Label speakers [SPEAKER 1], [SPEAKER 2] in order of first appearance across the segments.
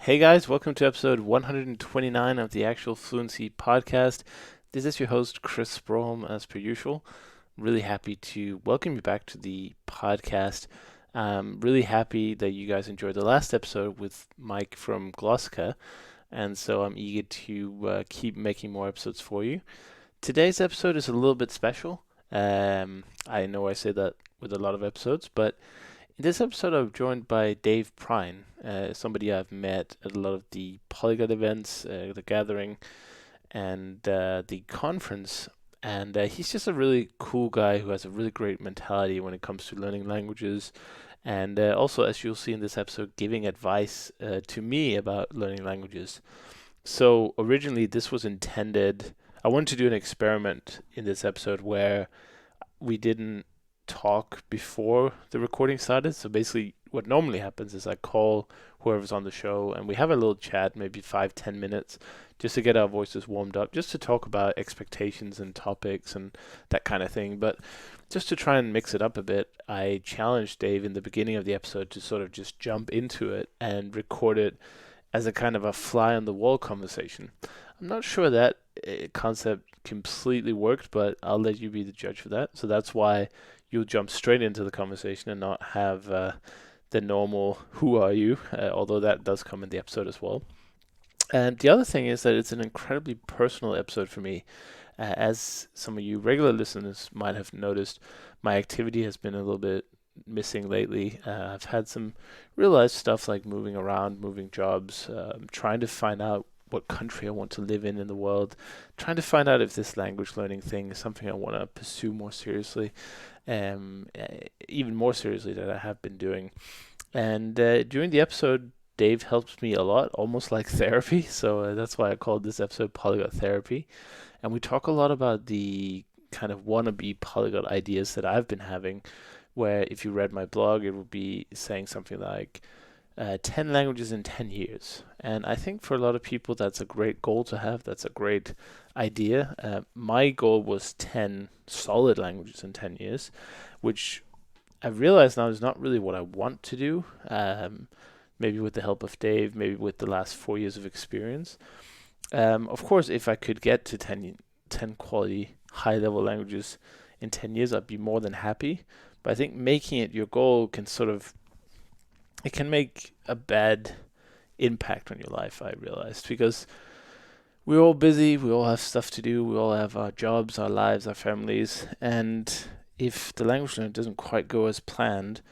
[SPEAKER 1] Hey guys, welcome to episode 129 of the Actual Fluency Podcast. This is your host, Chris Brougham, as per usual. Really happy to welcome you back to the podcast. I'm really happy that you guys enjoyed the last episode with Mike from Gloucester, and so I'm eager to keep making more episodes for you. Today's episode is a little bit special. I know I say that with a lot of episodes, but in this episode, I'm joined by Dave Prine, somebody I've met at a lot of the Polyglot events, the gathering, and the conference. And he's just a really cool guy who has a really great mentality when it comes to learning languages. And also, as you'll see in this episode, giving advice to me about learning languages. So, originally, this was intended, I wanted to do an experiment in this episode where we didn't talk before the recording started. So basically, what normally happens is I call whoever's on the show and we have a little chat, maybe 5-10 minutes, just to get our voices warmed up, just to talk about expectations and topics and that kind of thing. But just to try and mix it up a bit, I challenged Dave in the beginning of the episode to sort of just jump into it and record it as a kind of a fly on the wall conversation. I'm not sure that concept completely worked, but I'll let you be the judge for that. So that's why you'll jump straight into the conversation and not have the normal "Who are you?" Although that does come in the episode as well. And the other thing is that it's an incredibly personal episode for me. As some of you regular listeners might have noticed, my activity has been a little bit missing lately. I've had some real life stuff like moving around, moving jobs, trying to find out what country I want to live in the world, trying to find out if this language learning thing is something I want to pursue more seriously, even more seriously than I have been doing. And during the episode, Dave helps me a lot, almost like therapy. So that's why I called this episode Polyglot Therapy. And we talk a lot about the kind of wannabe polyglot ideas that I've been having, where if you read my blog, it would be saying something like 10 languages in 10 years. And I think for a lot of people, that's a great goal to have. That's a great idea. My goal was 10 solid languages in 10 years, which I realize now is not really what I want to do. Maybe with the help of Dave, maybe with the last 4 years of experience. Of course, if I could get to 10 quality, high level languages in 10 years, I'd be more than happy. But I think making it your goal can it can make a bad impact on your life, I realized, because we're all busy, we all have stuff to do, we all have our jobs, our lives, our families, and if the language learning doesn't quite go as planned,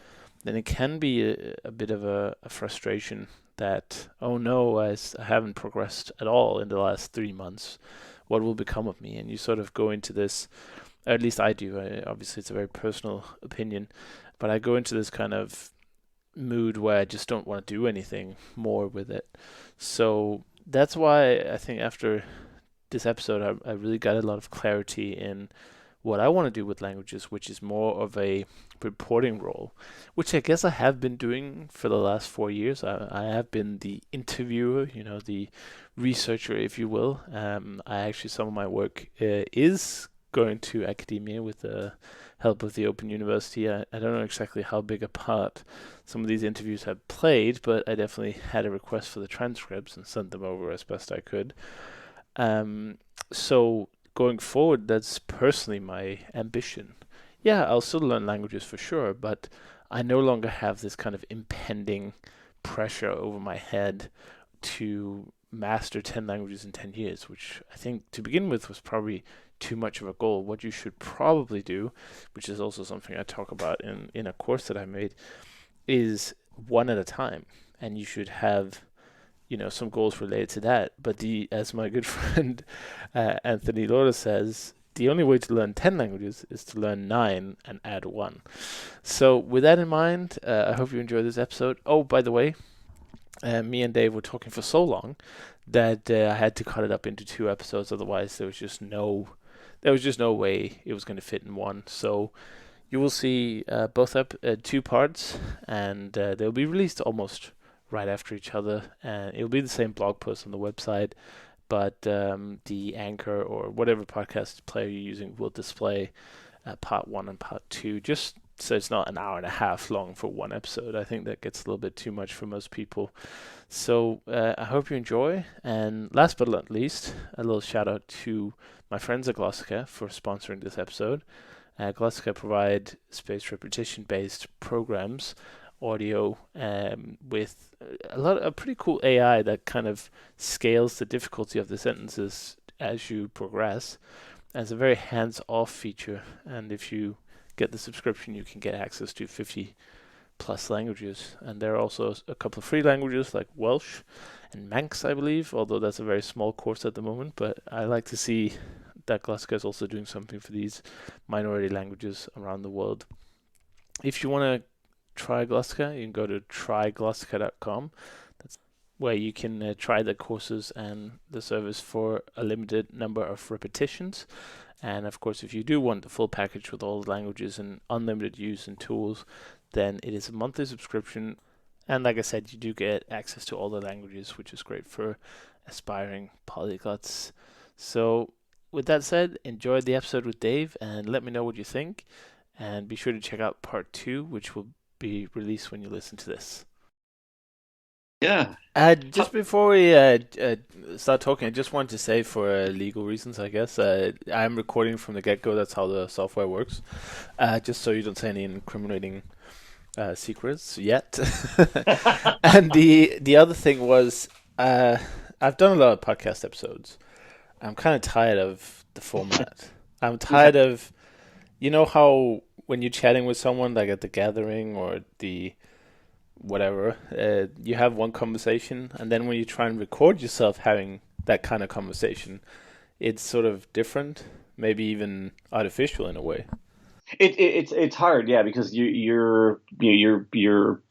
[SPEAKER 1] then it can be a bit of a frustration that, oh no, I haven't progressed at all in the last 3 months. What will become of me? And you sort of go into this, or at least I do. Obviously, it's a very personal opinion, but I go into this kind of mood where I just don't want to do anything more with it. So that's why I think after this episode, I really got a lot of clarity in what I want to do with languages, which is more of a reporting role, which I guess I have been doing for the last 4 years. I have been the interviewer, the researcher, if you will. Some of my work is going to academia with the help of the Open University. I don't know exactly how big a part some of these interviews have played, but I definitely had a request for the transcripts and sent them over as best I could. So going forward, that's personally my ambition. Yeah, I'll still learn languages for sure, but I no longer have this kind of impending pressure over my head to master 10 languages in 10 years, which I think to begin with was probably too much of a goal. What you should probably do, which is also something I talk about in a course that I made, is one at a time. And you should have some goals related to that. But as my good friend Anthony Lora says, the only way to learn 10 languages is to learn 9 and add 1. So with that in mind, I hope you enjoyed this episode. Oh, by the way, me and Dave were talking for so long that I had to cut it up into 2 episodes. Otherwise, there was just no way it was going to fit in one. So you will see both up 2 parts, and they'll be released almost right after each other. And it'll be the same blog post on the website, but the Anchor or whatever podcast player you're using will display part 1 and part 2, just so it's not an hour and a half long for one episode. I think that gets a little bit too much for most people. So I hope you enjoy. And last but not least, a little shout out to my friends at Glossica for sponsoring this episode. Glossica provide spaced repetition based programs, audio, with a pretty cool AI that kind of scales the difficulty of the sentences as you progress. And it's a very hands off feature. And if you get the subscription, you can get access to 50 plus languages. And there are also a couple of free languages like Welsh and Manx, I believe, although that's a very small course at the moment. But I like to see that Glossica is also doing something for these minority languages around the world. If you want to try Glossica, you can go to tryglossica.com. That's where you can try the courses and the service for a limited number of repetitions. And of course, if you do want the full package with all the languages and unlimited use and tools, then it is a monthly subscription. And like I said, you do get access to all the languages, which is great for aspiring polyglots. So with that said, enjoy the episode with Dave and let me know what you think. And be sure to check out part 2, which will be released when you listen to this.
[SPEAKER 2] Yeah.
[SPEAKER 1] Just before we start talking, I just wanted to say for legal reasons, I guess, I'm recording from the get-go. That's how the software works. Just so you don't say any incriminating secrets yet. And the other thing was, I've done a lot of podcast episodes. I'm kind of tired of the format. I'm tired of, you know how when you're chatting with someone, like at the gathering or the whatever, you have one conversation, and then when you try and record yourself having that kind of conversation, it's sort of different, maybe even artificial in a way.
[SPEAKER 2] It's hard, yeah, because you're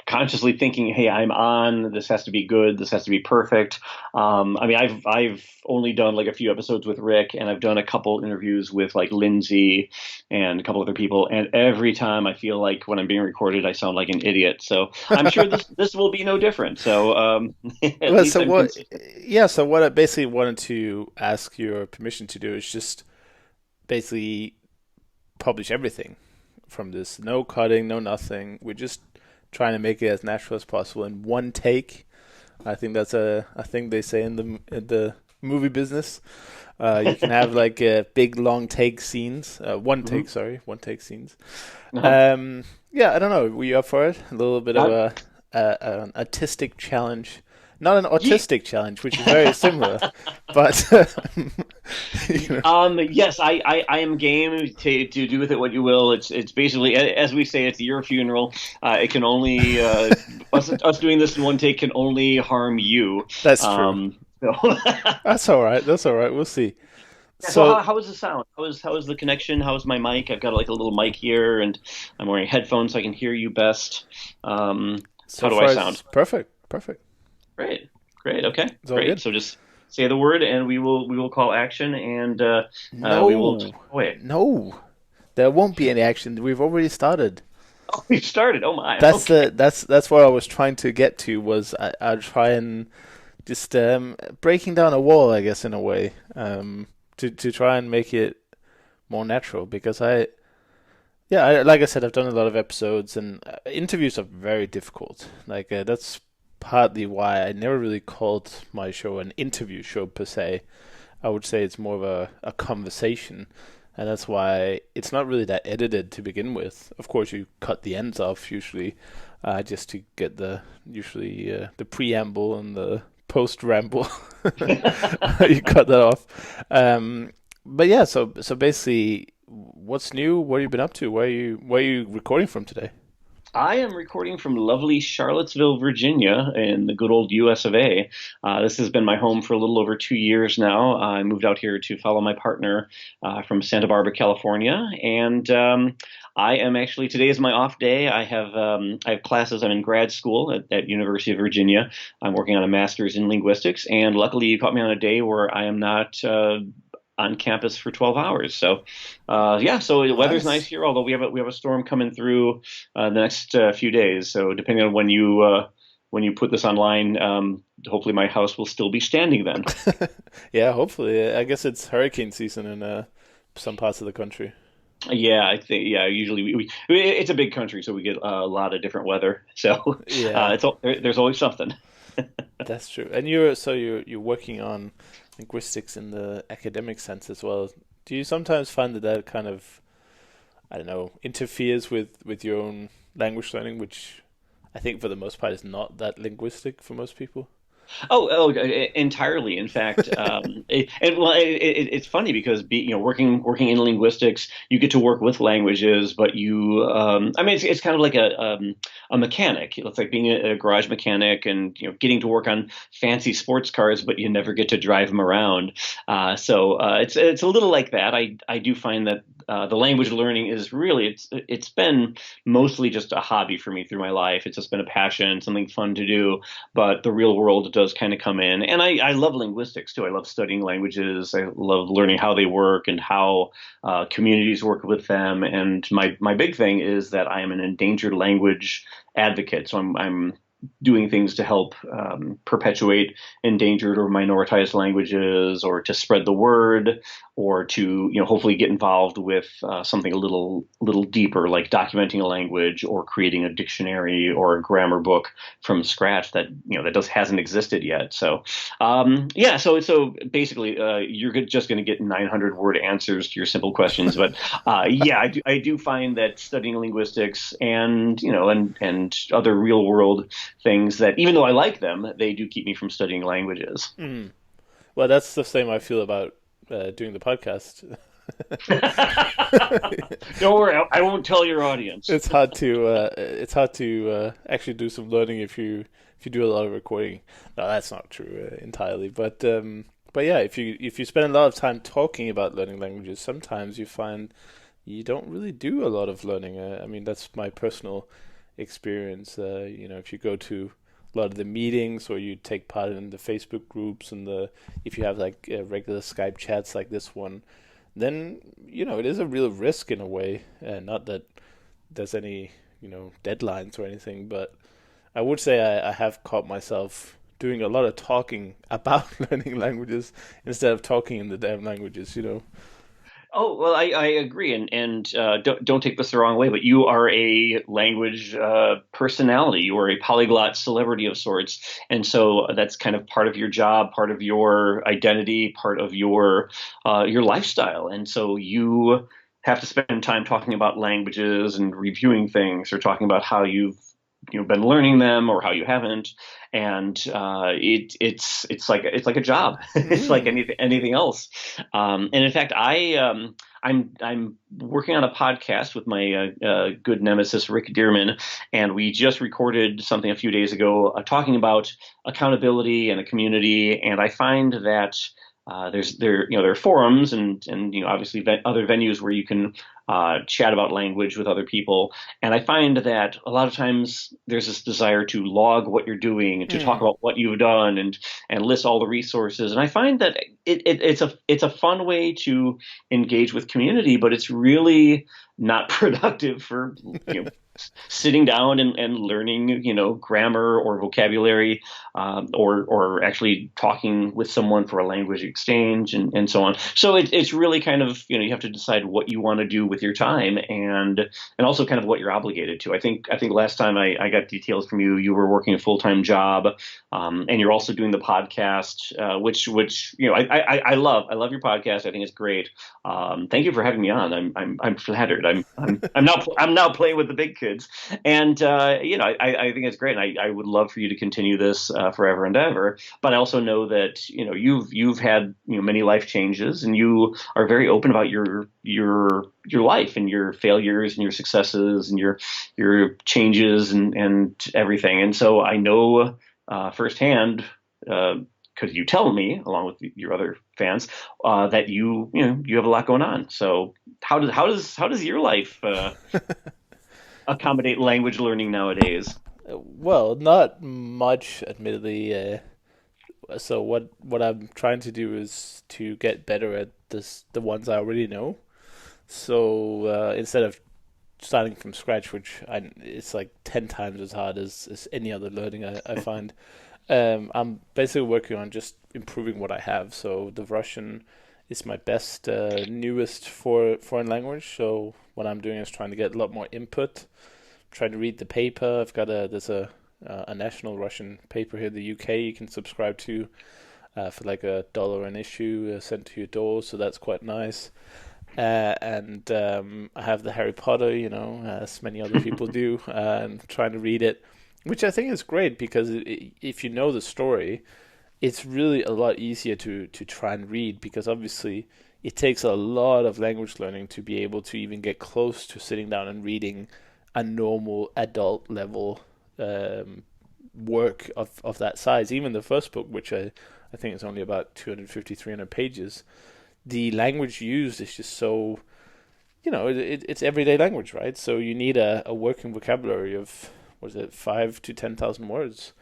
[SPEAKER 2] consciously thinking, hey, I'm on. This has to be good. This has to be perfect. I mean, I've only done like a few episodes with Rick, and I've done a couple interviews with like Lindsay and a couple other people. And every time I feel like when I'm being recorded, I sound like an idiot. So I'm sure this will be no different. So at
[SPEAKER 1] Well,
[SPEAKER 2] least
[SPEAKER 1] so
[SPEAKER 2] I'm
[SPEAKER 1] what?
[SPEAKER 2] consistent.
[SPEAKER 1] Yeah, so what I basically wanted to ask your permission to do is just basically publish everything from this. No cutting, no nothing. We're just trying to make it as natural as possible in one take. I think that's a thing they say in the movie business. You can have like big long take scenes. One take scenes.
[SPEAKER 2] Uh-huh.
[SPEAKER 1] Yeah, I don't know. Were you up for it? A little bit of
[SPEAKER 2] Uh,
[SPEAKER 1] an artistic challenge. Not an
[SPEAKER 2] ye-
[SPEAKER 1] autistic challenge, which is very similar, but you know.
[SPEAKER 2] Yes, I am game to do with it what you will. It's basically as we say, it's your funeral. It can only us doing this in one take can only harm you.
[SPEAKER 1] That's true.
[SPEAKER 2] So
[SPEAKER 1] That's all right. That's all right. We'll see.
[SPEAKER 2] yeah, so
[SPEAKER 1] So,
[SPEAKER 2] how is the sound? How is the connection? How is my mic? I've got like a little mic here, and I'm wearing headphones so I can hear you best. How
[SPEAKER 1] so
[SPEAKER 2] do I
[SPEAKER 1] far
[SPEAKER 2] sound?
[SPEAKER 1] it's perfect. Perfect.
[SPEAKER 2] Great, great, okay,
[SPEAKER 1] It's all
[SPEAKER 2] great.
[SPEAKER 1] good.
[SPEAKER 2] So just say the word, and we will call action, and we will
[SPEAKER 1] No,
[SPEAKER 2] talk away.
[SPEAKER 1] no, there won't be any action. We've already started.
[SPEAKER 2] Oh, we've started. Oh my.
[SPEAKER 1] That's
[SPEAKER 2] Okay.
[SPEAKER 1] the that's what I was trying to get to. Was I'll try and just breaking down a wall, I guess, in a way, to try and make it more natural. Because like I said, I've done a lot of episodes, and interviews are very difficult. Like that's partly why I never really called my show an interview show per se. I would say it's more of a conversation, and that's why it's not really that edited to begin with. Of course, you cut the ends off usually, just to get the preamble and the post ramble. You cut that off. But yeah, so basically, what's new? What have you been up to? Where are you recording from today?
[SPEAKER 2] I am recording from lovely Charlottesville, Virginia, in the good old US of A. This has been my home for a little over 2 years now. I moved out here to follow my partner from Santa Barbara, California, and I am actually today is my off day. I have classes. I'm in grad school at University of Virginia. I'm working on a master's in linguistics, and luckily you caught me on a day where I am not. On campus for 12 hours. So, yeah, so the weather's nice
[SPEAKER 1] Nice.
[SPEAKER 2] here, although we have a storm coming through the next few days. So depending on when you put this online, hopefully my house will still be standing then.
[SPEAKER 1] Yeah, hopefully. I guess it's hurricane season in some parts of the country.
[SPEAKER 2] Yeah, I think yeah. Usually it's a big country, so we get a lot of different weather. So
[SPEAKER 1] Yeah,
[SPEAKER 2] there's always something.
[SPEAKER 1] that's true. And you're working on linguistics in the academic sense as well. Do you sometimes find that that kind of, I don't know, interferes with your own language learning, which I think for the most part is not that linguistic for most people?
[SPEAKER 2] Entirely. In fact, it's funny because working in linguistics, you get to work with languages, but I mean, it's kind of like a mechanic. It's like being a garage mechanic, and getting to work on fancy sports cars, but you never get to drive them around. It's a little like that. I do find that the language learning is really it's been mostly just a hobby for me through my life. It's just been a passion, something fun to do, but the real world does kind of come in. And I love linguistics too. I love studying languages. I love learning how they work and how communities work with them. And my big thing is that I am an endangered language advocate. So I'm doing things to help perpetuate endangered or minoritized languages, or to spread the word, or to hopefully get involved with something a little deeper, like documenting a language or creating a dictionary or a grammar book from scratch that that just hasn't existed yet. So yeah, so basically you're just going to get 900 word answers to your simple questions, but yeah, I do find that studying linguistics and and other real world things, that even though I like them, they do keep me from studying languages.
[SPEAKER 1] Mm. Well, that's the same I feel about doing the podcast.
[SPEAKER 2] Don't worry, I won't tell your audience.
[SPEAKER 1] It's hard to actually do some learning if you do a lot of recording. No, that's not true entirely, but yeah, if you spend a lot of time talking about learning languages, sometimes you find you don't really do a lot of learning. I mean, that's my personal experience. If you go to a lot of the meetings or you take part in the Facebook groups and if you have like regular Skype chats like this one, then it is a real risk in a way. Not that there's any deadlines or anything, but I would say I have caught myself doing a lot of talking about learning languages instead of talking in the damn languages.
[SPEAKER 2] Oh, well, I agree, and don't take this the wrong way, but you are a language personality. You are a polyglot celebrity of sorts, and so that's kind of part of your job, part of your identity, part of your lifestyle, and so you have to spend time talking about languages and reviewing things, or talking about how you've been learning them or how you haven't, and it's like a job. It's like
[SPEAKER 1] Mm.
[SPEAKER 2] anything else. And in fact, I'm working on a podcast with my good nemesis Rick Dearman, and we just recorded something a few days ago talking about accountability and a community. And I find that there are forums and obviously other venues where you can chat about language with other people, and I find that a lot of times there's this desire to log what you're doing and to talk
[SPEAKER 1] Mm.
[SPEAKER 2] about what you've done and list all the resources, and I find that it's a fun way to engage with community, but it's really not productive for sitting down and learning grammar or vocabulary, or actually talking with someone for a language exchange, and so on. So it's really kind of you have to decide what you want to do with your time, and also kind of what you're obligated to. I think last time I got details from you, you were working a full-time job, and you're also doing the podcast, which I love your podcast. I think it's great. Thank you for having me on. I'm flattered. I'm now playing with the big kids, and I think it's great. And I would love for you to continue this forever and ever. But I also know that you've had many life changes, and you are very open about your life and your failures and your successes and your changes and everything. And so I know firsthand. Because you tell me, along with your other fans, that you have a lot going on. So how does your life accommodate language learning nowadays?
[SPEAKER 1] Well, not much, admittedly. So what I'm trying to do is to get better at the ones I already know. So instead of starting from scratch, which it's like 10 times as hard as any other learning I find. I'm basically working on just improving what I have. So the Russian is my best, newest for foreign language. So what I'm doing is trying to get a lot more input, trying to read the paper. There's a national Russian paper here in the UK you can subscribe to for like $1 an issue sent to your door, so that's quite nice. And I have the Harry Potter, as many other people do, and trying to read it, which I think is great because if you know the story, it's really a lot easier to try and read because obviously it takes a lot of language learning to be able to even get close to sitting down and reading a normal adult level um, work of that size. Even the first book, which I think is only about 250, 300 pages, the language used is just so, it's everyday language, right? So you need a working vocabulary of, what is it, 5 to 10,000 words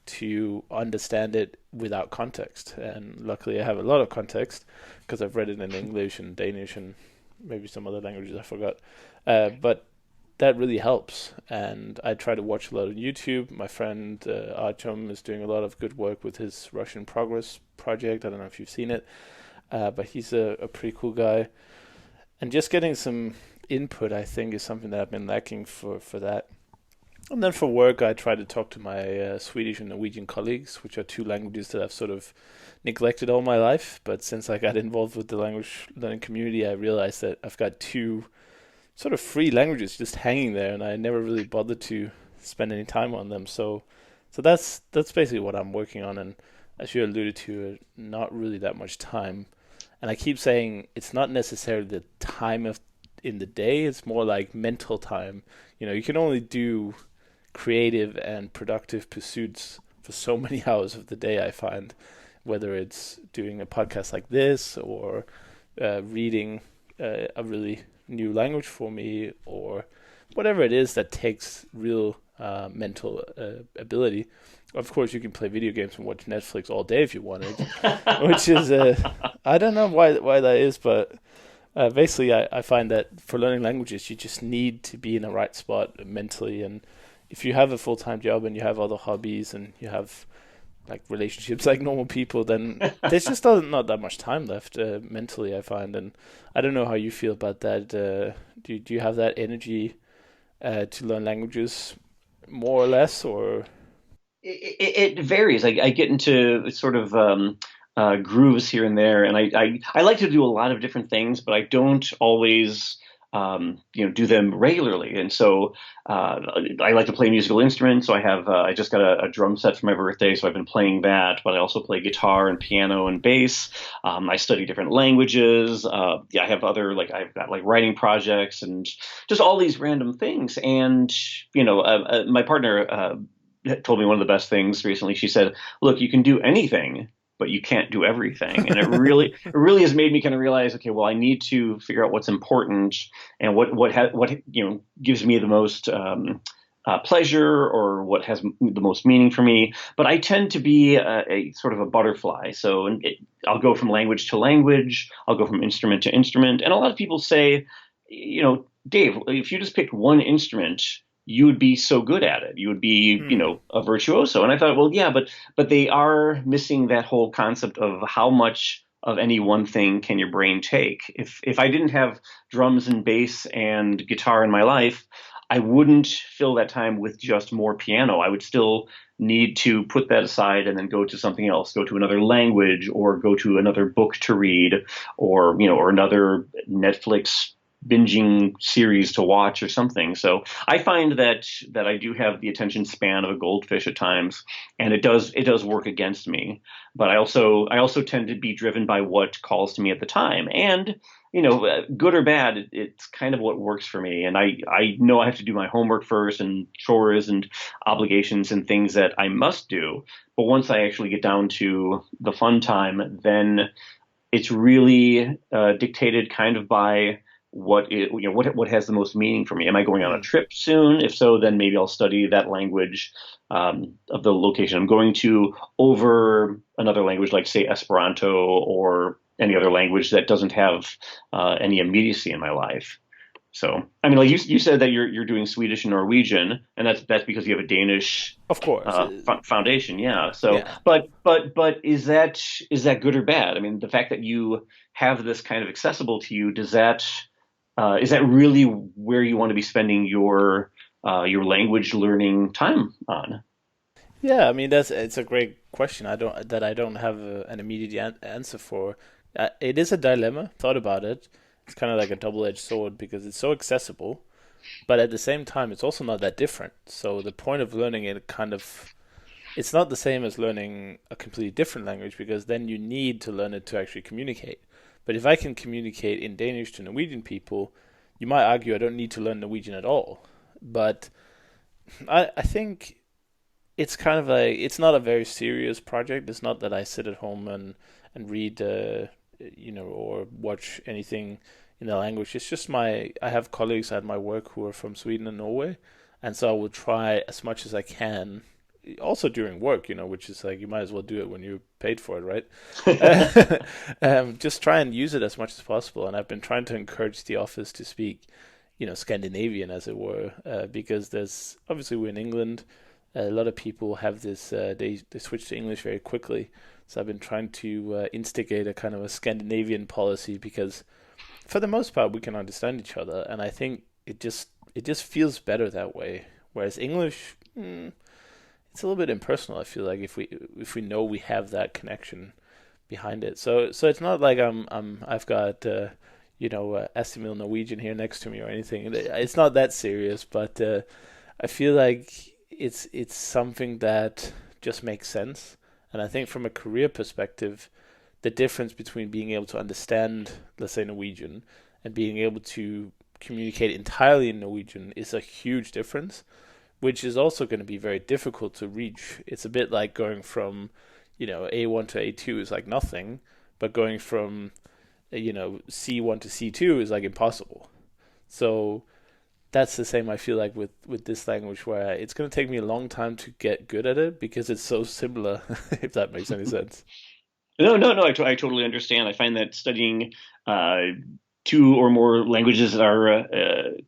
[SPEAKER 1] to understand it without context. And luckily, I have a lot of context because I've read it in English and Danish and maybe some other languages I forgot. But that really helps. And I try to watch a lot of YouTube. My friend Artyom is doing a lot of good work with his Russian Progress project. I don't know if you've seen it, but he's a pretty cool guy. And just getting some input, I think, is something that I've been lacking for that. And then for work, I try to talk to my Swedish and Norwegian colleagues, which are two languages that I've sort of neglected all my life. But since I got involved with the language learning community, I realized that I've got two sort of free languages just hanging there, and I never really bothered to spend any time on them. So that's basically what I'm working on. And as you alluded to, not really that much time. And I keep saying it's not necessarily the time of in the day; it's more like mental time. You can only do creative and productive pursuits for so many hours of the day, I find, whether it's doing a podcast like this or reading a really new language for me or whatever it is that takes real mental ability. Of course, you can play video games and watch Netflix all day if you wanted, which is I don't know why that is, but basically I find that for learning languages, you just need to be in the right spot mentally. And if you have a full time job and you have other hobbies and you have like relationships like normal people, then there's just not that much time left mentally, I find. And I don't know how you feel about that. Do you have that energy to learn languages more or less, or?
[SPEAKER 2] It varies. I get into sort of grooves here and there, and I like to do a lot of different things, but I don't always do them regularly. And so I like to play musical instruments. So I just got a drum set for my birthday, so I've been playing that. But I also play guitar and piano and bass. I study different languages. Yeah, I have I've got like writing projects and just all these random things. And my partner told me one of the best things recently. She said, "Look, you can do anything, but you can't do everything." And it really has made me kind of realize, okay, well, I need to figure out what's important and what gives me the most pleasure or what has the most meaning for me. But I tend to be a sort of a butterfly. So I'll go from language to language. I'll go from instrument to instrument. And a lot of people say, Dave, if you just picked one instrument, you would be so good at it. You would be, a virtuoso. And I thought, well, yeah, but they are missing that whole concept of how much of any one thing can your brain take. If I didn't have drums and bass and guitar in my life, I wouldn't fill that time with just more piano. I would still need to put that aside and then go to something else, go to another language or go to another book to read or another Netflix binging series to watch or something. So I find that I do have the attention span of a goldfish at times, and it does work against me. But I also tend to be driven by what calls to me at the time, and good or bad, it's kind of what works for me. And I know I have to do my homework first and chores and obligations and things that I must do. But once I actually get down to the fun time, then it's really dictated kind of by what has the most meaning for me. Am I going on a trip soon? If so, then maybe I'll study that language of the location I'm going to over another language, like say Esperanto or any other language that doesn't have any immediacy in my life. So, I mean, like you said that you're doing Swedish and Norwegian, and that's because you have a Danish
[SPEAKER 1] Of course.
[SPEAKER 2] foundation. Yeah. So,
[SPEAKER 1] Yeah.
[SPEAKER 2] but is that good or bad? I mean, the fact that you have this kind of accessible to you, does that is that really where you want to be spending your language learning time on?
[SPEAKER 1] Yeah, I mean it's a great question. I don't have an immediate answer for. It is a dilemma. Thought about it. It's kind of like a double-edged sword because it's so accessible, but at the same time, it's also not that different. So the point of learning it kind of it's not the same as learning a completely different language because then you need to learn it to actually communicate. But if I can communicate in Danish to Norwegian people, you might argue I don't need to learn Norwegian at all. But I think it's kind of it's not a very serious project. It's not that I sit at home and read or watch anything in the language. It's just I have colleagues at my work who are from Sweden and Norway, and so I will try as much as I can. Also during work, which is like you might as well do it when you're paid for it, right? Just try and use it as much as possible. And I've been trying to encourage the office to speak, Scandinavian, as it were, because there's obviously we're in England. A lot of people have this. They switch to English very quickly. So I've been trying to instigate a kind of a Scandinavian policy because, for the most part, we can understand each other, and I think it just feels better that way. Whereas English, it's a little bit impersonal. I feel like if we know we have that connection behind it. So it's not like I've got Estimil Norwegian here next to me or anything. It's not that serious, but I feel like it's something that just makes sense. And I think from a career perspective, the difference between being able to understand, let's say, Norwegian and being able to communicate entirely in Norwegian is a huge difference, which is also going to be very difficult to reach. It's a bit like going from, A1 to A2 is like nothing, but going from, C1 to C2 is like impossible. So that's the same I feel like with this language where it's going to take me a long time to get good at it because it's so similar, if that makes any sense.
[SPEAKER 2] No, no, no. I totally understand. I find that studying uh, two or more languages that are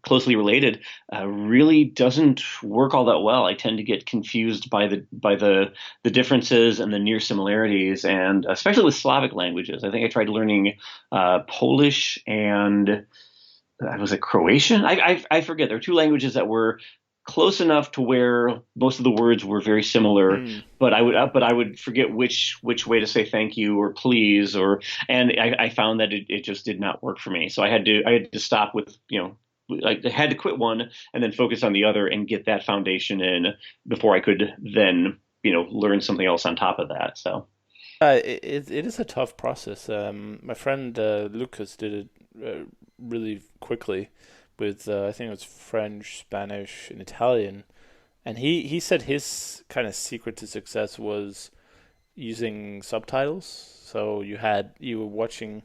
[SPEAKER 2] closely related really doesn't work all that well. I tend to get confused by the differences and the near similarities, and especially with Slavic languages. I think I tried learning Polish and was it Croatian? I forget. There are two languages that were close enough to where most of the words were very similar,
[SPEAKER 1] Mm.
[SPEAKER 2] but I would forget which way to say thank you or please and I found that it just did not work for me. So I had to stop with like I had to quit one and then focus on the other and get that foundation in before I could then learn something else on top of that. So.
[SPEAKER 1] It is a tough process. My friend Lucas did it really quickly with I think it was French, Spanish, and Italian, and he said his kind of secret to success was using subtitles. So you were watching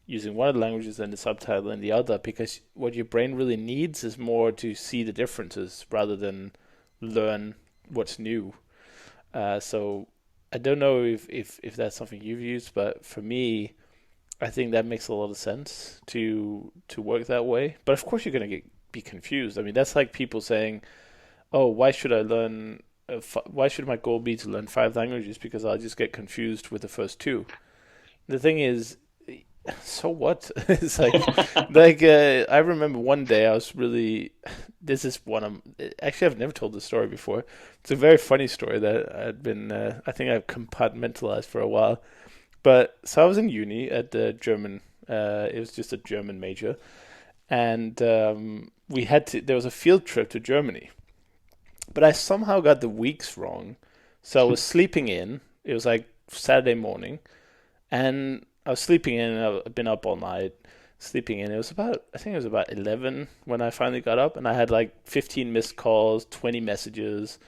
[SPEAKER 1] using one of the languages and the subtitle in the other because what your brain really needs is more to see the differences rather than learn what's new. So I don't know if that's something you've used, but for me, I think that makes a lot of sense to work that way. But of course, you're gonna be confused. I mean, that's like people saying, "Oh, why should I learn? Why should my goal be to learn five languages? Because I'll just get confused with the first two." The thing is, so what? It's I remember one day I was really. This is one of actually I've never told this story before. It's a very funny story that I'd been. I think I've compartmentalized for a while. But so I was in uni at the German. It was just a German major, and we had to. There was a field trip to Germany, but I somehow got the weeks wrong. So I was sleeping in. It was like Saturday morning, and I was sleeping in. And I've been up all night sleeping in. I think it was about 11 when I finally got up, and I had like 15 missed calls, 20 messages,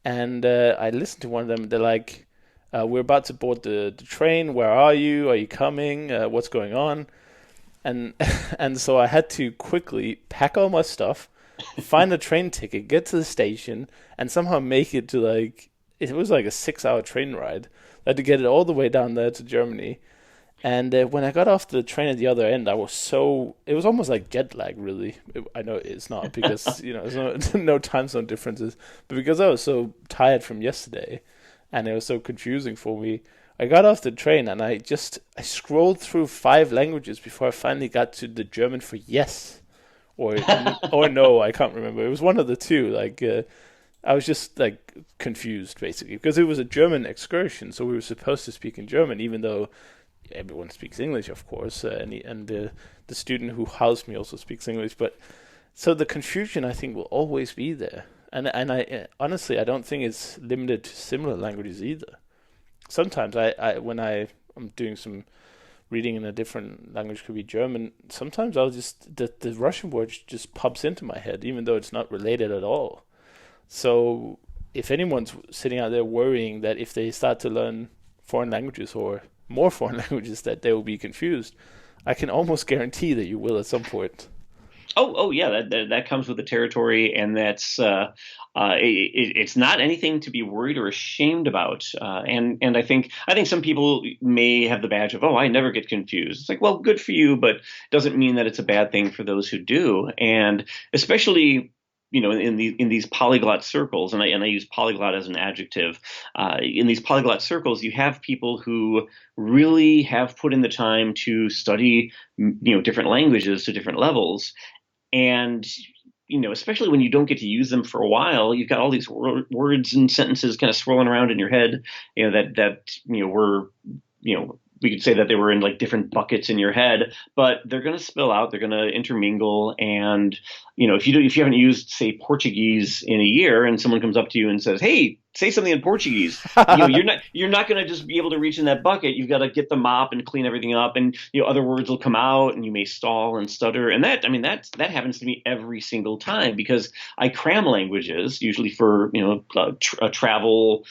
[SPEAKER 1] and I listened to one of them. They're like, "We're about to board the train. Where are you? Are you coming? What's going on?" And and so I had to quickly pack all my stuff, find the train ticket, get to the station, and somehow make it to it was like a 6 hour train ride. I had to get it all the way down there to Germany, And when I got off the train at the other end, it was almost like jet lag, really. I know it's not because, there's no time zone differences, but because I was so tired from yesterday and it was so confusing for me, I got off the train and I scrolled through 5 languages before I finally got to the German for yes or no, I can't remember. It was one of the two. I was just like confused basically because it was a German excursion, so we were supposed to speak in German, even though everyone speaks English, of course, and the student who housed me also speaks English. But so the confusion, I think, will always be there. And I honestly, I don't think it's limited to similar languages either. Sometimes I when I'm doing some reading in a different language, could be German. Sometimes the Russian word just pops into my head, even though it's not related at all. So if anyone's sitting out there worrying that if they start to learn foreign languages or more foreign languages that they will be confused, I can almost guarantee that you will at some point.
[SPEAKER 2] Oh yeah, that comes with the territory, and it's not anything to be worried or ashamed about. And I think some people may have the badge of, oh, I never get confused. It's like, well, good for you, but doesn't mean that it's a bad thing for those who do. And especially, in these polyglot circles, and I use polyglot as an adjective. In these polyglot circles, you have people who really have put in the time to study, different languages to different levels. And especially when you don't get to use them for a while, you've got all these words and sentences kind of swirling around in your head, were, we could say that they were in like different buckets in your head, but they're going to spill out, they're going to intermingle. And if you haven't used, say, Portuguese in a year, and someone comes up to you and says, hey, say something in Portuguese, you're not going to just be able to reach in that bucket. You've got to get the mop and clean everything up, and other words will come out, and you may stall and stutter. And that happens to me every single time because I cram languages, usually for a travel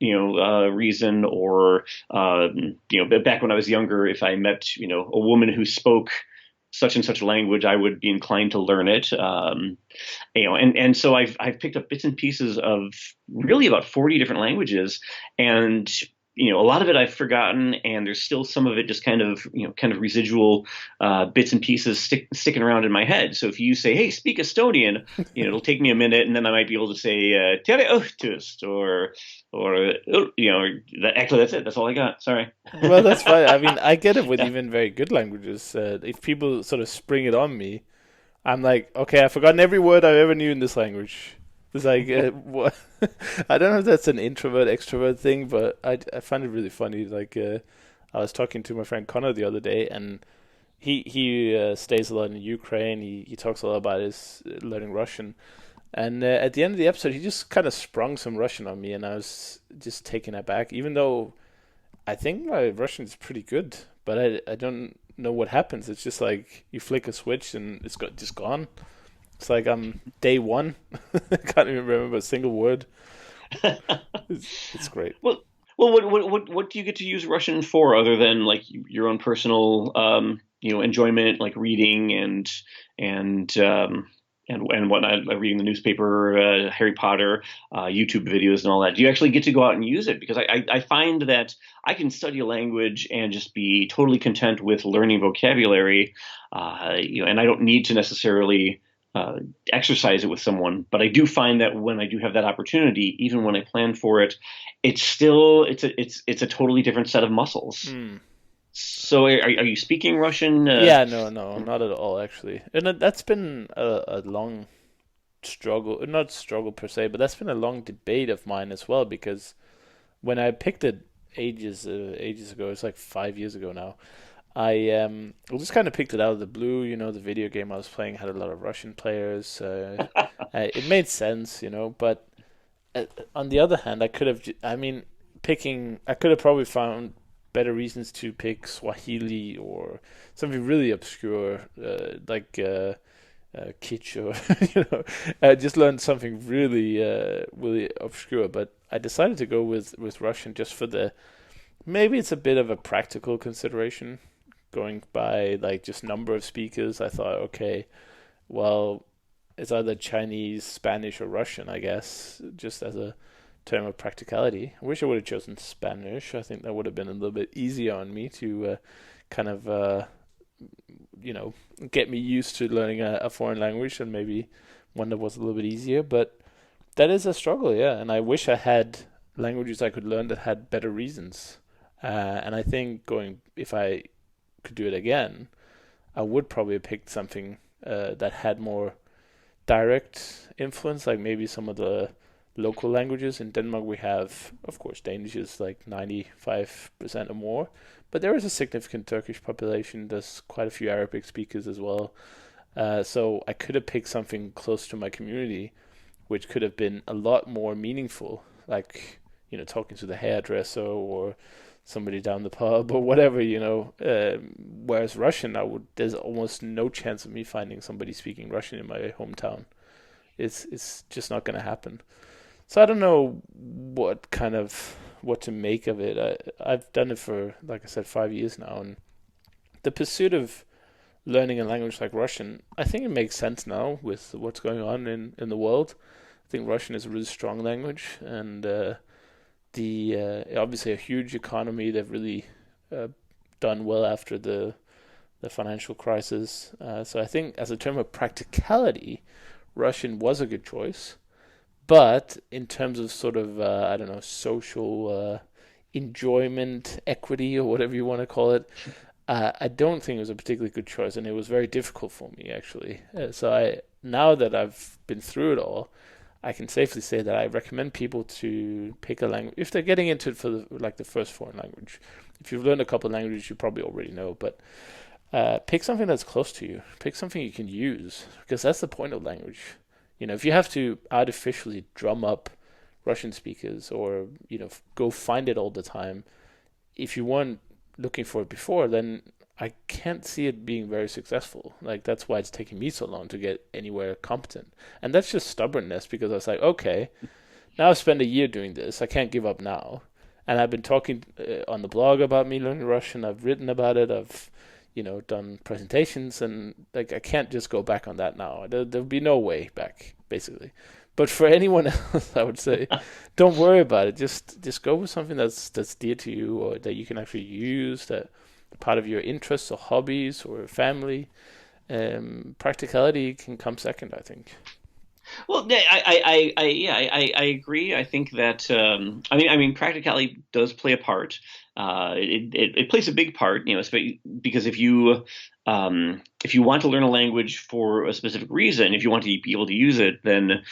[SPEAKER 2] reason, or back when I was younger, if I met a woman who spoke such and such language, I would be inclined to learn it. And so I've picked up bits and pieces of really about 40 different languages, and a lot of it I've forgotten, and there's still some of it just kind of residual bits and pieces sticking around in my head. So if you say, hey, speak Estonian, it'll take me a minute, and then I might be able to say tere õhtust, actually that's it. That's all I got. Sorry.
[SPEAKER 1] Well, that's fine. I mean, I get it with even very good languages. If people sort of spring it on me, I'm like, okay, I've forgotten every word I ever knew in this language. It's like, what? I don't know if that's an introvert extrovert thing, but I find it really funny. I was talking to my friend Connor the other day, and he stays a lot in Ukraine. He talks a lot about his learning Russian, and at the end of the episode, he just kind of sprung some Russian on me, and I was just taken aback. Even though I think my Russian is pretty good, but I don't know what happens. It's just like you flick a switch and just gone. It's like I'm day one. I can't even remember a single word. It's great.
[SPEAKER 2] Well, what do you get to use Russian for other than like your own personal enjoyment, like reading and whatnot, like reading the newspaper, Harry Potter, YouTube videos, and all that? Do you actually get to go out and use it? Because I find that I can study a language and just be totally content with learning vocabulary, and I don't need to necessarily exercise it with someone. But I do find that when I do have that opportunity, even when I plan for it, it's a totally different set of muscles.
[SPEAKER 1] Hmm.
[SPEAKER 2] So are you speaking Russian?
[SPEAKER 1] Yeah, no, not at all actually. And that's been a long struggle, not struggle per se, but that's been a long debate of mine as well. Because when I picked it ages ago, it's like 5 years ago now. I just kind of picked it out of the blue. The video game I was playing had a lot of Russian players. It made sense, but on the other hand, I could have. I mean, I could have probably found better reasons to pick Swahili or something really obscure, kitsch, or just learn something really obscure. But I decided to go with Russian just for the maybe it's a bit of a practical consideration going by like just number of speakers. I thought, okay, well, it's either Chinese, Spanish, or Russian, I guess, just as a term of practicality. I wish I would have chosen Spanish. I think that would have been a little bit easier on me to kind of you know get me used to learning a foreign language, and maybe one that was a little bit easier. But that is a struggle, yeah. And I wish I had languages I could learn that had better reasons. And I think going if I could do it again, I would probably have picked something that had more direct influence, like maybe some of the local languages. In Denmark, we have, of course, Danish is like 95% or more, but there is a significant Turkish population. There's quite a few Arabic speakers as well. So I could have picked something close to my community, which could have been a lot more meaningful, like, talking to the hairdresser or somebody down the pub or whatever, whereas Russian, there's almost no chance of me finding somebody speaking Russian in my hometown. It's just not going to happen. So I don't know what to make of it. I've done it for, like I said, 5 years now, and the pursuit of learning a language like Russian, I think it makes sense now with what's going on in the world. I think Russian is a really strong language, and the obviously a huge economy. They've really done well after the financial crisis. So I think as a term of practicality, Russian was a good choice. But in terms of sort of, I don't know, social enjoyment, equity, or whatever you want to call it, I don't think it was a particularly good choice, and it was very difficult for me actually. Now that I've been through it all, I can safely say that I recommend people to pick a language if they're getting into it for the first foreign language. If you've learned a couple of languages, you probably already know, but pick something that's close to you. Pick something you can use, because that's the point of language. If you have to artificially drum up Russian speakers, or go find it all the time, if you weren't looking for it before, then I can't see it being very successful. Like, that's why it's taking me so long to get anywhere competent. And that's just stubbornness, because I was like, okay, now I've spent a year doing this. I can't give up now. And I've been talking on the blog about me learning Russian. I've written about it. I've, done presentations, and like, I can't just go back on that now. There'll be no way back, basically. But for anyone else, I would say, don't worry about it. Just go with something that's dear to you, or that you can actually use, that part of your interests or hobbies or family. Practicality can come second, I think.
[SPEAKER 2] Well, I agree. I think that I mean, practicality does play a part. It plays a big part, because if you want to learn a language for a specific reason, if you want to be able to use it, then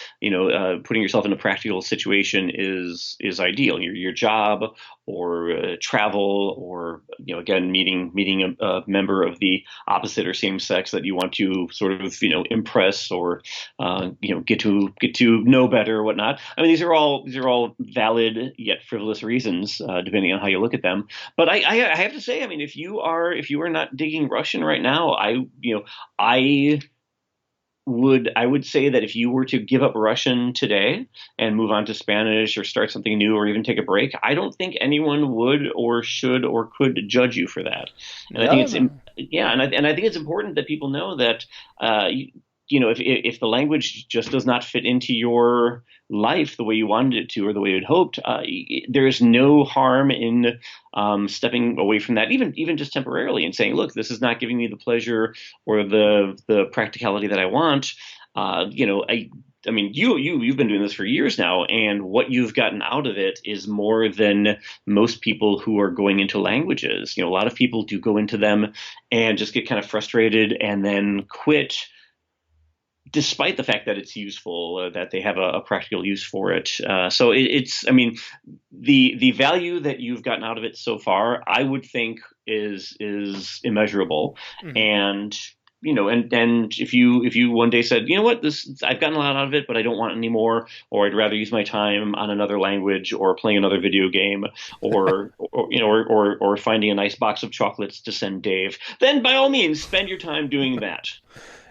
[SPEAKER 2] putting yourself in a practical situation is ideal. Your job, or travel, or again, meeting a member of the opposite or same sex that you want to sort of impress, or get to know better or whatnot. I mean, these are all valid yet frivolous reasons, depending on how you look at them. But I have to say, I mean, if you are not digging Russian right now, I would say that if you were to give up Russian today and move on to Spanish, or start something new, or even take a break, I don't think anyone would, or should, or could judge you for that. And I think
[SPEAKER 1] No, no.
[SPEAKER 2] I think it's important that people know that if the language just does not fit into your life the way you wanted it to, or the way you had hoped, there is no harm in stepping away from that, even just temporarily, and saying, look, this is not giving me the pleasure or the practicality that I want. I mean, you've been doing this for years now, and what you've gotten out of it is more than most people who are going into languages. A lot of people do go into them and just get kind of frustrated and then quit, despite the fact that it's useful, that they have a practical use for it. I mean, the value that you've gotten out of it so far, I would think is immeasurable.
[SPEAKER 1] Mm-hmm.
[SPEAKER 2] And and if you one day said, what, I've gotten a lot out of it, but I don't want any more, or I'd rather use my time on another language, or playing another video game, or finding a nice box of chocolates to send Dave, then by all means spend your time doing that.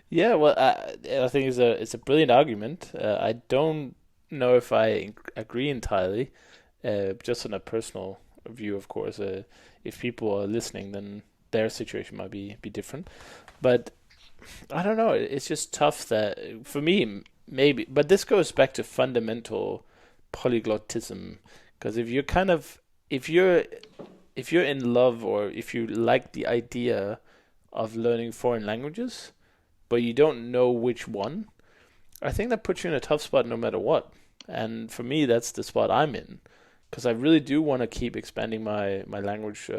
[SPEAKER 1] Yeah, well, I think it's a brilliant argument. I don't know if I agree entirely. Just on a personal view, of course. If people are listening, then their situation might be different. But I don't know. It's just tough that for me, maybe. But this goes back to fundamental polyglotism. Because if you're if you're in love or if you like the idea of learning foreign languages, but you don't know which one, I think that puts you in a tough spot no matter what. And for me, that's the spot I'm in, because I really do want to keep expanding my language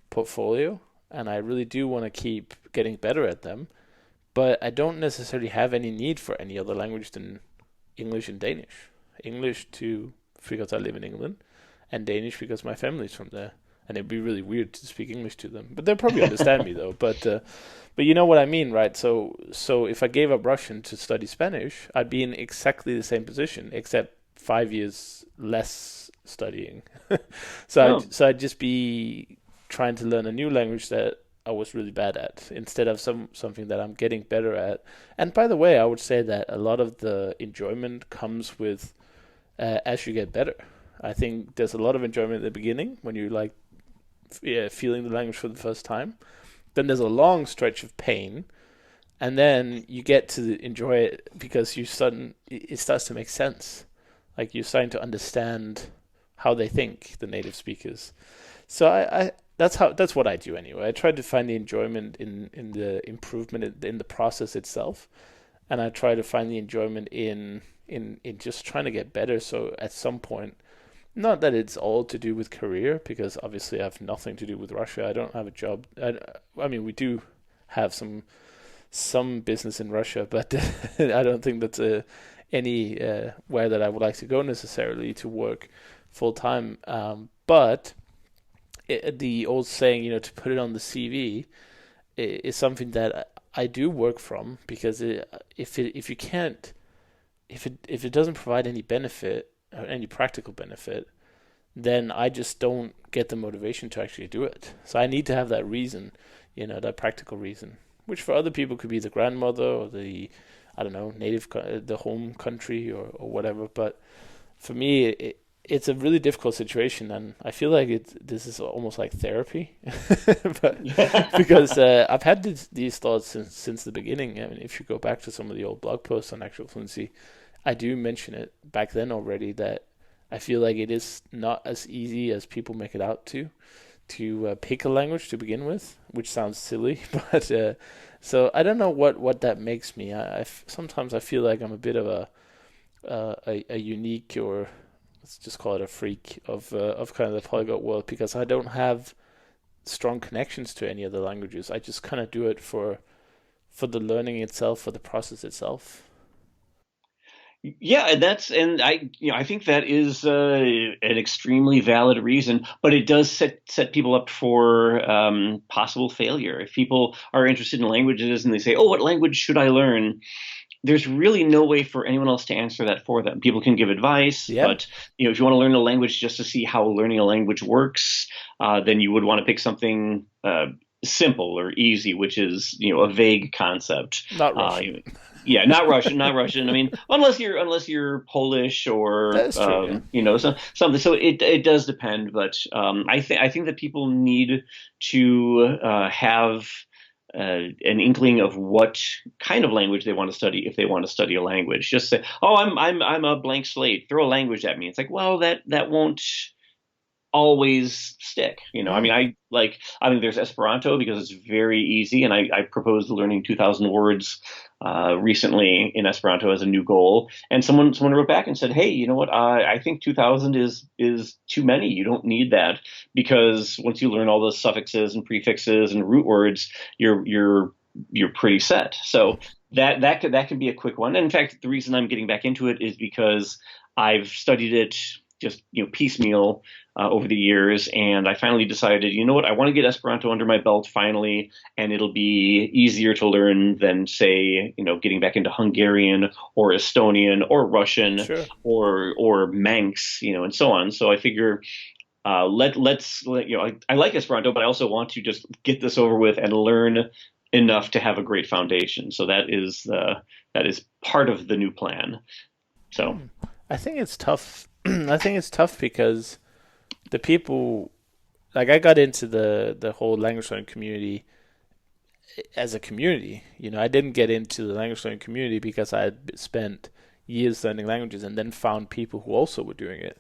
[SPEAKER 1] portfolio, and I really do want to keep getting better at them. But I don't necessarily have any need for any other language than English and Danish. English too, because I live in England, and Danish because my family's from there. And it'd be really weird to speak English to them, but they'll probably understand me though. But you know what I mean, right? So if I gave up Russian to study Spanish, I'd be in exactly the same position, except 5 years less studying.
[SPEAKER 2] Oh,
[SPEAKER 1] So I'd just be trying to learn a new language that I was really bad at instead of something that I'm getting better at. And by the way, I would say that a lot of the enjoyment comes with as you get better. I think there's a lot of enjoyment at the beginning when you like feeling the language for the first time. Then there's a long stretch of pain, and then you get to enjoy it because it starts to make sense. Like you're starting to understand how they think, the native speakers. So I that's what I do anyway. I try to find the enjoyment in the improvement in the process itself, and I try to find the enjoyment in just trying to get better. So at some point, not that it's all to do with career, because obviously I have nothing to do with Russia. I don't have a job. I mean, we do have some business in Russia, but I don't think that's any where that I would like to go necessarily to work full time. But the old saying, to put it on the CV, is something that I do work from, because if you can't, if it doesn't provide any benefit or any practical benefit, then I just don't get the motivation to actually do it. So I need to have that reason, that practical reason, which for other people could be the grandmother or the, I don't know, the home country, or whatever. But for me, it's a really difficult situation, and I feel like this is almost like therapy, but
[SPEAKER 2] yeah.
[SPEAKER 1] because I've had these thoughts since the beginning. I mean, if you go back to some of the old blog posts on actual fluency, I do mention it back then already, that I feel like it is not as easy as people make it out to pick a language to begin with, which sounds silly, but so I don't know what that makes me. Sometimes I feel like I'm a bit of a unique, or let's just call it a freak of kind of the polyglot world, because I don't have strong connections to any other languages. I just kind of do it for the learning itself, for the process itself.
[SPEAKER 2] Yeah, and I think that is an extremely valid reason, but it does set people up for possible failure. If people are interested in languages and they say, "Oh, what language should I learn?" There's really no way for anyone else to answer that for them. People can give advice,
[SPEAKER 1] Yeah,
[SPEAKER 2] but if you want to learn a language just to see how learning a language works, then you would want to pick something simple or easy, which is a vague concept.
[SPEAKER 1] not
[SPEAKER 2] Uh,
[SPEAKER 1] Russian.
[SPEAKER 2] yeah, not Russian, not Russian. I mean, unless you're Polish or
[SPEAKER 1] That's true. Yeah.
[SPEAKER 2] something. So it does depend, but I think that people need to have an inkling of what kind of language they want to study if they want to study a language. Just say, "Oh, I'm a blank slate. Throw a language at me." It's like, well, that won't always stick. I mean,
[SPEAKER 1] Mm.
[SPEAKER 2] I think there's Esperanto because it's very easy, and I proposed learning 2,000 words recently in Esperanto as a new goal. And someone wrote back and said, "Hey, you know what? I think 2,000 is too many. You don't need that, because once you learn all the suffixes and prefixes and root words, you're pretty set." So that could be a quick one. And in fact, the reason I'm getting back into it is because I've studied it just piecemeal over the years, and I finally decided, you know what, I want to get Esperanto under my belt finally, and it'll be easier to learn than, say, getting back into Hungarian or Estonian or Russian
[SPEAKER 1] Sure.
[SPEAKER 2] or Manx, and so on. So I figure I like Esperanto, but I also want to just get this over with and learn enough to have a great foundation. So that is part of the new plan. So.
[SPEAKER 1] Mm. I think it's tough. I think it's tough because the people, like, I got into the whole language learning community as a community. I didn't get into the language learning community because I had spent years learning languages and then found people who also were doing it.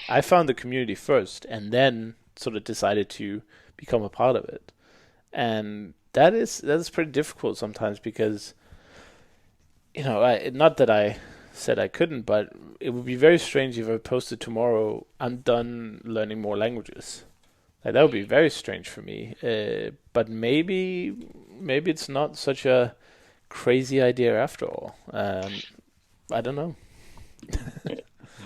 [SPEAKER 1] I found the community first and then sort of decided to become a part of it. And that is pretty difficult sometimes because not that I said I couldn't, but it would be very strange if I posted tomorrow, I'm done learning more languages. Like that would be very strange for me. But maybe it's not such a crazy idea after all. I don't know.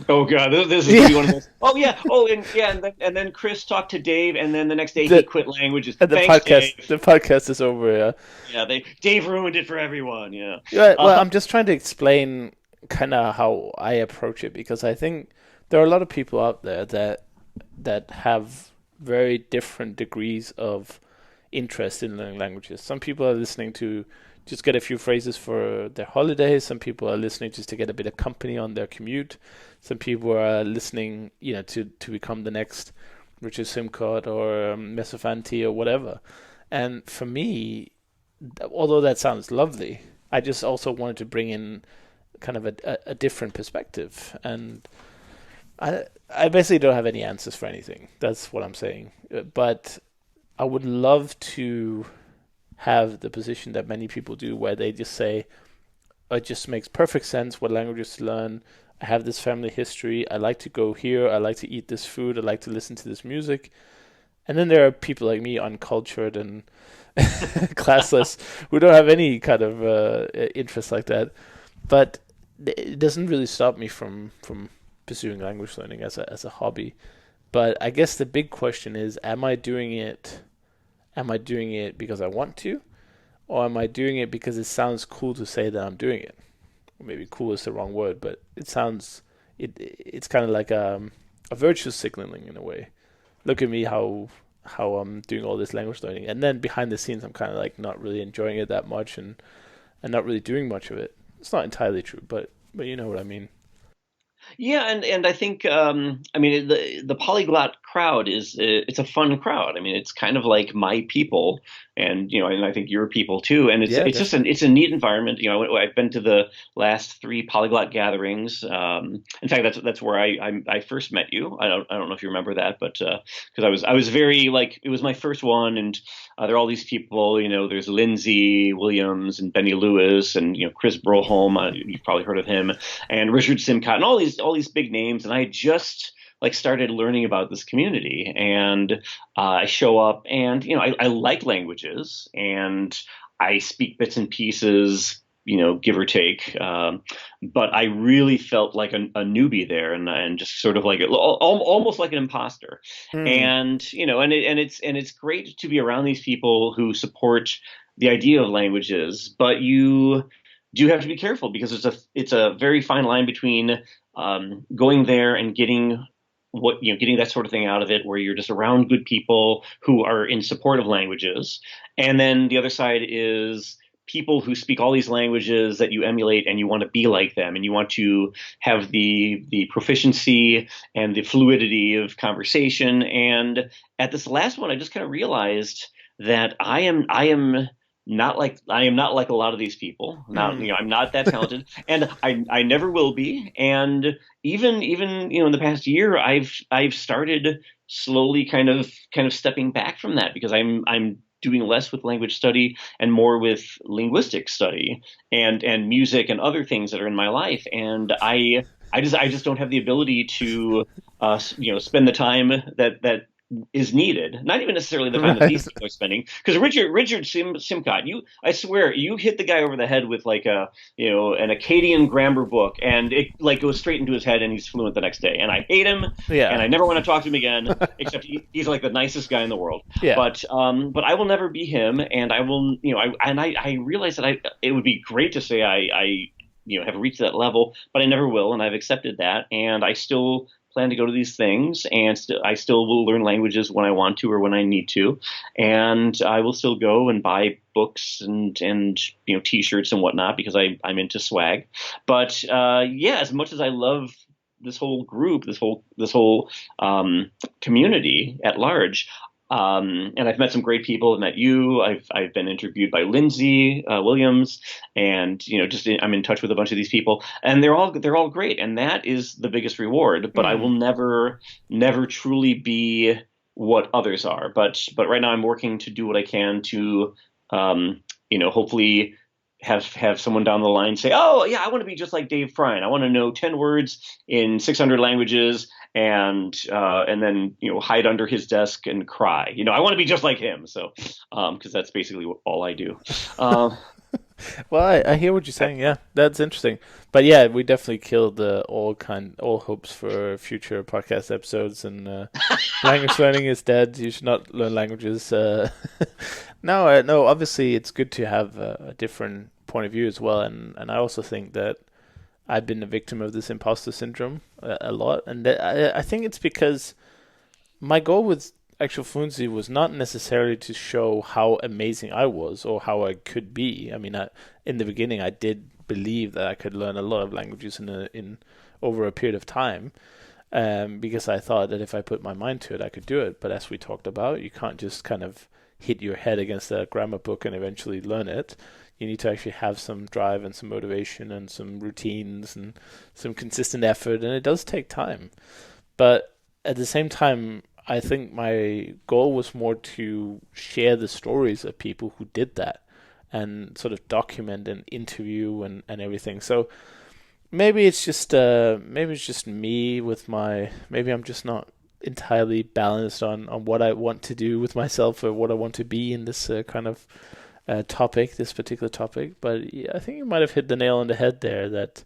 [SPEAKER 2] Oh God, this is gonna be one of those. Oh yeah, oh and yeah, and then Chris talked to Dave, and then the next day he
[SPEAKER 1] The
[SPEAKER 2] quit languages.
[SPEAKER 1] the
[SPEAKER 2] Thanks,
[SPEAKER 1] podcast
[SPEAKER 2] Dave.
[SPEAKER 1] the podcast is over. Yeah.
[SPEAKER 2] Yeah, Dave ruined it for everyone. Yeah.
[SPEAKER 1] Yeah. Well,
[SPEAKER 2] Uh,
[SPEAKER 1] I'm just trying to explain kind of how I approach it because I think there are a lot of people out there that have very different degrees of interest in learning languages. Some people are listening to just get a few phrases for their holidays. Some people are listening just to get a bit of company on their commute. Some people are listening, to become the next Richard Simcott or Mesofanti or whatever. And for me, although that sounds lovely, I just also wanted to bring in kind of a different perspective. And I basically don't have any answers for anything. That's what I'm saying. But I would love to have the position that many people do, where they just say, "Oh, it just makes perfect sense what languages to learn. I have this family history. I like to go here. I like to eat this food. I like to listen to this music." And then there are people like me, uncultured and classless, who don't have any kind of interest like that. But it doesn't really stop me from pursuing language learning as a hobby. But I guess the big question is, am I doing it? Am I doing it because I want to, or am I doing it because it sounds cool to say that I'm doing it? Or maybe cool is the wrong word, but it's kind of like a virtue signaling in a way. Look at me, how I'm doing all this language learning, and then behind the scenes I'm kind of like not really enjoying it that much and not really doing much of it. It's not entirely true, but you know what I mean.
[SPEAKER 2] Yeah, and I think I mean the polyglot crowd is it's a fun crowd. I mean, it's kind of like my people, and I think your people too. And it's
[SPEAKER 1] Yeah,
[SPEAKER 2] it's just
[SPEAKER 1] definitely.
[SPEAKER 2] it's a neat environment. I've been to the last three polyglot gatherings. In fact, that's where I first met you. I don't know if you remember that, but because I was very like it was my first one, and there are all these people. There's Lindsay Williams and Benny Lewis and Chris Broholm. You've probably heard of him, and Richard Simcott and all these big names, and I just like started learning about this community, and I show up, and I like languages, and I speak bits and pieces, give or take, but I really felt like a newbie there, and just sort of like almost like an imposter,
[SPEAKER 1] Hmm.
[SPEAKER 2] and it's great to be around these people who support the idea of languages, but you do have to be careful because it's a very fine line between going there and getting that sort of thing out of it, where you're just around good people who are in support of languages, and then the other side is people who speak all these languages that you emulate, and you want to be like them, and you want to have the proficiency and the fluidity of conversation. And at this last one, I just kind of realized that I am not like a lot of these people. Not
[SPEAKER 1] Hmm.
[SPEAKER 2] I'm not that talented, and I never will be. And even in the past year, I've started slowly kind of stepping back from that, because I'm doing less with language study and more with linguistic study and music and other things that are in my life. And I just don't have the ability to spend the time that is needed. Not even necessarily the time that these
[SPEAKER 1] Right.
[SPEAKER 2] people are spending. Because Richard Simcott, I swear, you hit the guy over the head with like an Akkadian grammar book, and it like goes straight into his head, and he's fluent the next day. And I hate him, and
[SPEAKER 1] Yeah.
[SPEAKER 2] I never want to talk to him again. Except he's like the nicest guy in the world.
[SPEAKER 1] Yeah.
[SPEAKER 2] But I will never be him, and I will, I realize that it would be great to say I have reached that level, but I never will, and I've accepted that, and I still plan to go to these things, and I still will learn languages when I want to or when I need to, and I will still go and buy books and T-shirts and whatnot, because I'm into swag. But yeah, as much as I love this whole group, this whole community at large, And I've met some great people. I've met you. I've been interviewed by Lindsay Williams, and I'm in touch with a bunch of these people, and they're all great, and that is the biggest reward. But I will
[SPEAKER 1] Mm.
[SPEAKER 2] never truly be what others are. But right now I'm working to do what I can to hopefully have someone down the line say, "Oh, yeah, I want to be just like Dave Prine. I want to know 10 words in 600 languages and then hide under his desk and cry. I want to be just like him." So because that's basically all I do. Um,
[SPEAKER 1] Well, I hear what you're saying. Yeah, that's interesting. But yeah, we definitely killed all hopes for future podcast episodes. And language learning is dead. You should not learn languages. No, no. Obviously, it's good to have a different point of view as well. And I also think that I've been a victim of this imposter syndrome a lot, and I think it's because my goal with actual fluency was not necessarily to show how amazing I was or how I could be. I mean, in the beginning, I did believe that I could learn a lot of languages in over a period of time, because I thought that if I put my mind to it, I could do it. But as we talked about, you can't just kind of hit your head against a grammar book and eventually learn it. You need to actually have some drive and some motivation and some routines and some consistent effort, and it does take time. But at the same time, I think my goal was more to share the stories of people who did that and sort of document and interview and everything. So maybe it's just me with my maybe I'm just not entirely balanced on what I want to do with myself or what I want to be in this kind of this particular topic. But yeah, I think you might have hit the nail on the head there that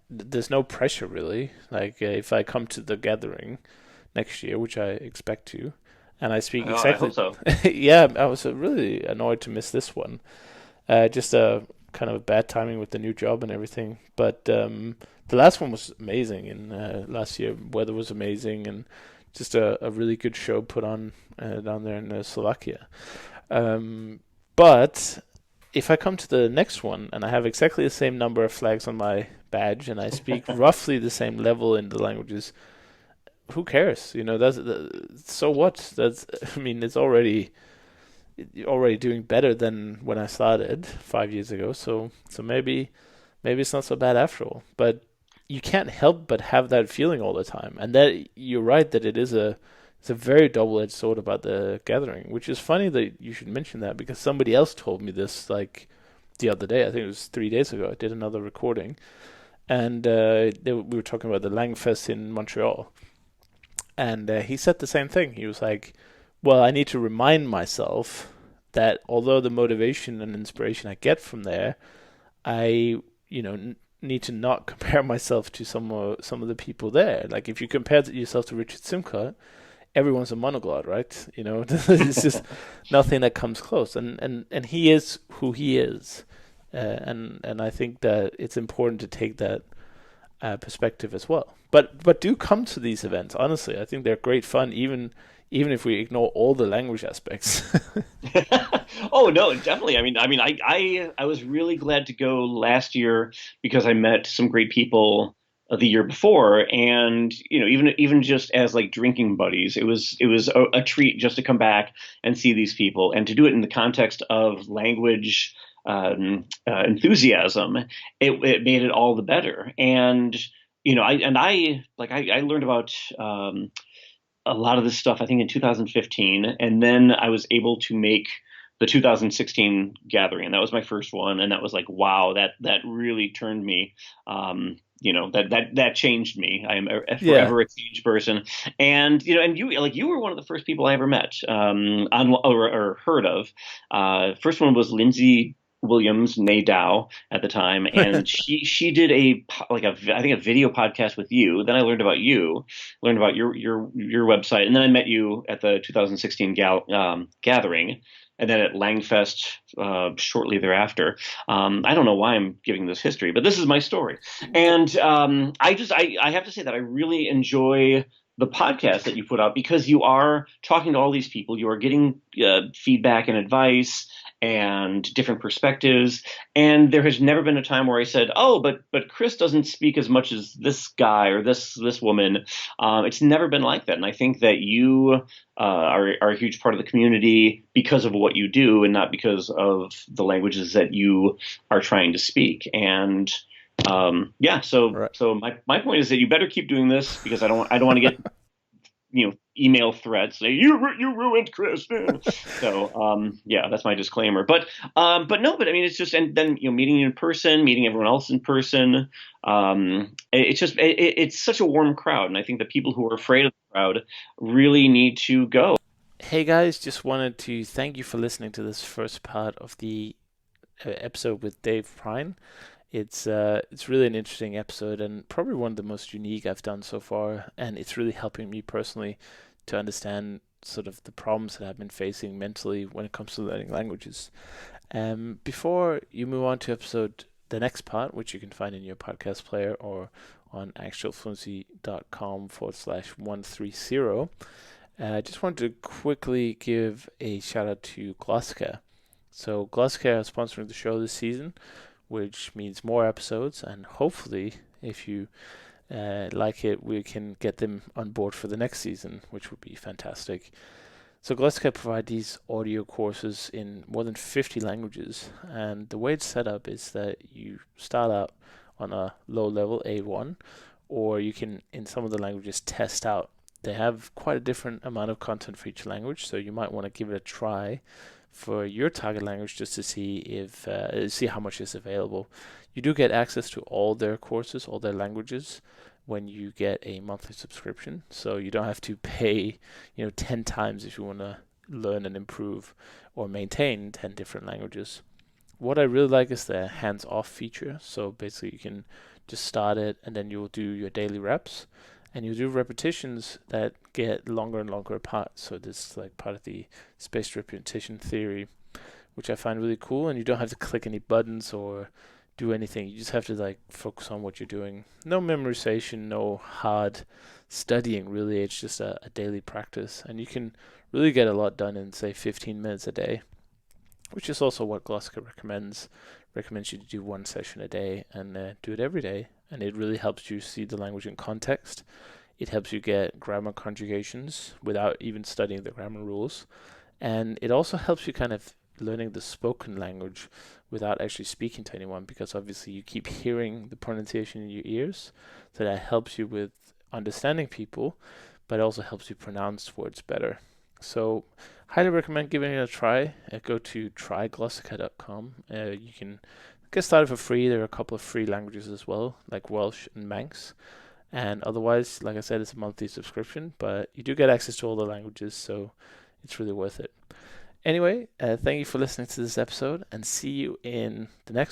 [SPEAKER 1] there's no pressure really. Like if I come to the gathering next year, which I expect to, and I speak
[SPEAKER 2] I
[SPEAKER 1] exactly.
[SPEAKER 2] hope so.
[SPEAKER 1] Yeah, I was really annoyed to miss this one. Just a kind of a bad timing with the new job and everything. But the last one was amazing. In last year, weather was amazing, and just a really good show put on down there in Slovakia. Um, but if I come to the next one and I have exactly the same number of flags on my badge and I speak roughly the same level in the languages, who cares? So what? That's I mean, it's already doing better than when I started 5 years ago. So maybe it's not so bad after all. But you can't help but have that feeling all the time. And that you're right that it's a very double-edged sword about the gathering, which is funny that you should mention that because somebody else told me this like the other day. I think it was 3 days ago. I did another recording, and we were talking about the Langfest in Montreal, and he said the same thing. He was like, "Well, I need to remind myself that although the motivation and inspiration I get from there, I need to not compare myself to some of the people there. Like if you compare yourself to Richard Simcott, everyone's a monoglot, right? It's just nothing that comes close. And he is who he is, and I think that it's important to take that perspective as well. But do come to these events. Honestly, I think they're great fun, even if we ignore all the language aspects.
[SPEAKER 2] Oh no, definitely. I was really glad to go last year because I met some great people the year before, and even just as like drinking buddies, it was a treat just to come back and see these people and to do it in the context of language enthusiasm. It made it all the better, and I learned about. A lot of this stuff, I think, in 2015, and then I was able to make the 2016 gathering, and that was my first one, and that was like, wow, that really turned me. That changed me. I am
[SPEAKER 1] Yeah.
[SPEAKER 2] forever a changed person, and and you were one of the first people I ever met, or heard of. First one was Lindsay Williams, Dow at the time, and she did I think a video podcast with you. Then I learned about you, learned about your website, and then I met you at the 2016 gathering, and then at Langfest shortly thereafter. I don't know why I'm giving this history, but this is my story, and I have to say that I really enjoy the podcast that you put out because you are talking to all these people, you are getting feedback and advice, and different perspectives. And there has never been a time where I said, "Oh, but Chris doesn't speak as much as this guy or this woman." It's never been like that, and I think that you are a huge part of the community because of what you do, and not because of the languages that you are trying to speak. And yeah, so
[SPEAKER 1] Right.
[SPEAKER 2] my point is that you better keep doing this, because I don't want to get email threats say you ruined Chris. So yeah, that's my disclaimer. But no, but I mean, it's just, and then meeting you in person, meeting everyone else in person. It's just it's such a warm crowd, and I think the people who are afraid of the crowd really need to go.
[SPEAKER 1] Hey guys, just wanted to thank you for listening to this first part of the episode with Dave Prine. It's really an interesting episode and probably one of the most unique I've done so far, and it's really helping me personally to understand sort of the problems that I've been facing mentally when it comes to learning languages. Before you move on to the next part, which you can find in your podcast player or on actualfluency.com/130, I just wanted to quickly give a shout out to Glossicare. So Glossicare is sponsoring the show this season, which means more episodes, and hopefully, if you like it, we can get them on board for the next season, which would be fantastic. So Glossicare provide these audio courses in more than 50 languages, and the way it's set up is that you start out on a low level A1, or you can, in some of the languages, test out. They have quite a different amount of content for each language, so you might want to give it a try for your target language just to see how much is available. You do get access to all their courses, all their languages, when you get a monthly subscription, so you don't have to pay 10 times if you want to learn and improve or maintain 10 different languages. What I really like is the hands-off feature. So basically you can just start it, and then you'll do your daily reps, and you do repetitions that get longer and longer apart. So this is like part of the spaced repetition theory, which I find really cool. And you don't have to click any buttons or do anything. You just have to like focus on what you're doing. No memorization, no hard studying really. It's just a daily practice, and you can really get a lot done in say 15 minutes a day, which is also what Glossika recommends. Recommends you to do one session a day and do it every day, and it really helps you see the language in context. It helps you get grammar conjugations without even studying the grammar rules, and it also helps you kind of learning the spoken language without actually speaking to anyone, because obviously you keep hearing the pronunciation in your ears, so that helps you with understanding people, but it also helps you pronounce words better. So highly recommend giving it a try. Go to tryglossica.com. You can get started for free. There are a couple of free languages as well, like Welsh and Manx. And otherwise, like I said, it's a monthly subscription, but you do get access to all the languages, so it's really worth it. Anyway, thank you for listening to this episode, and see you in the next